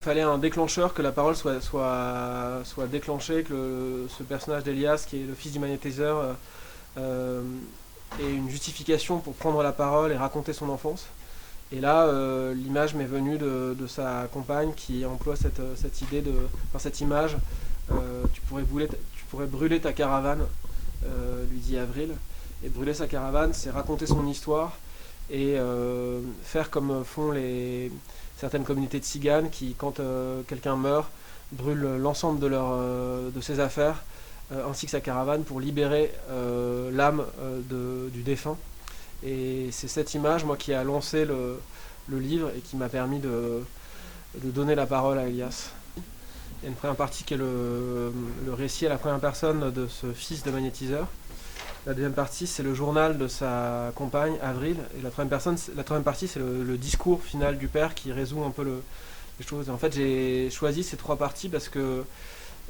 fallait un déclencheur, que la parole soit déclenchée, que ce personnage d'Elias, qui est le fils du magnétiseur, euh, ait une justification pour prendre la parole et raconter son enfance. Et là, l'image m'est venue de sa compagne qui emploie cette idée enfin, cette image. Tu pourrais brûler ta caravane, lui dit Avril. Et brûler sa caravane, c'est raconter son histoire et faire comme font certaines communautés de tziganes qui, quand quelqu'un meurt, brûlent l'ensemble de ses affaires ainsi que sa caravane pour libérer l'âme du défunt. Et c'est cette image, moi, qui a lancé le livre et qui m'a permis de donner la parole à Elias. Il y a une première partie qui est le récit à la première personne de ce fils de magnétiseur. La deuxième partie, c'est le journal de sa compagne, Avril. Et la troisième partie, c'est le discours final du père qui résout un peu les choses. Et en fait, j'ai choisi ces trois parties parce que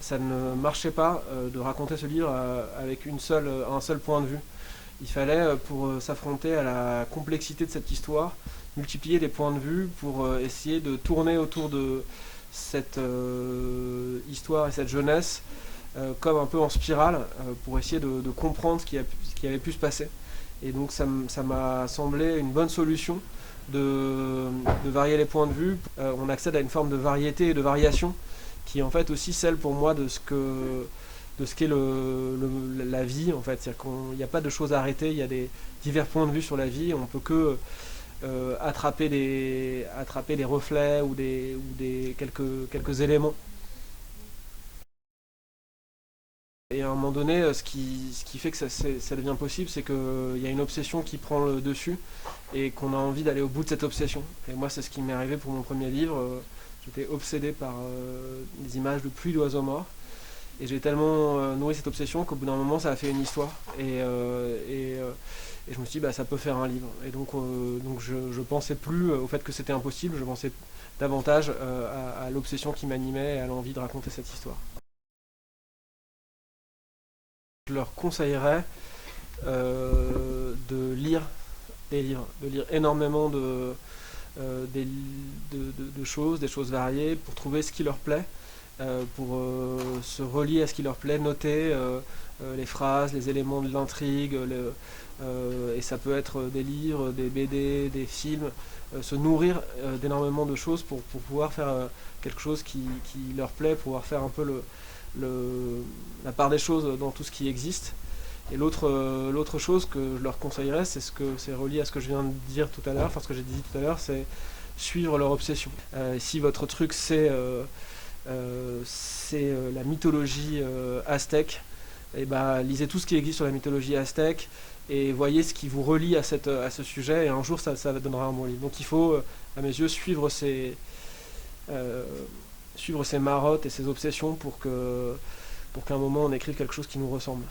ça ne marchait pas de raconter ce livre avec un seul point de vue. Il fallait, pour s'affronter à la complexité de cette histoire, multiplier les points de vue pour essayer de tourner autour de cette histoire et cette jeunesse comme un peu en spirale pour essayer de comprendre ce qui avait pu se passer. Et donc ça m'a semblé une bonne solution de varier les points de vue. On accède à une forme de variété et de variation qui est en fait aussi celle pour moi de ce qu'est la vie en fait. C'est-à-dire qu'il n'y a pas de choses à arrêter, il y a des divers points de vue sur la vie, on peut que attraper des reflets ou quelques éléments. Et à un moment donné, ce qui fait que ça devient possible, c'est qu'il y a une obsession qui prend le dessus et qu'on a envie d'aller au bout de cette obsession. Et moi, c'est ce qui m'est arrivé pour mon premier livre. J'étais obsédé par des images de pluie d'oiseaux morts. Et j'ai tellement nourri cette obsession qu'au bout d'un moment, ça a fait une histoire. Et je me suis dit, bah, ça peut faire un livre. Et donc je pensais plus au fait que c'était impossible, je pensais davantage à l'obsession qui m'animait et à l'envie de raconter cette histoire. Je leur conseillerais de lire des livres, de lire énormément de choses, des choses variées, pour trouver ce qui leur plaît, pour se relier à ce qui leur plaît, noter les phrases, les éléments de l'intrigue, et ça peut être des livres, des BD, des films, se nourrir d'énormément de choses pour pouvoir faire quelque chose qui leur plaît, pouvoir faire un peu la part des choses dans tout ce qui existe. Et l'autre chose que je leur conseillerais, c'est relié à ce que je viens de dire tout à l'heure, enfin ce que j'ai dit tout à l'heure, c'est suivre leur obsession. Si votre truc c'est la mythologie aztèque, et bah, lisez tout ce qui existe sur la mythologie aztèque et voyez ce qui vous relie à ce sujet, et un jour ça donnera un bon livre. Donc il faut, à mes yeux, suivre ses marottes et ses obsessions pour qu'à un moment on écrive quelque chose qui nous ressemble.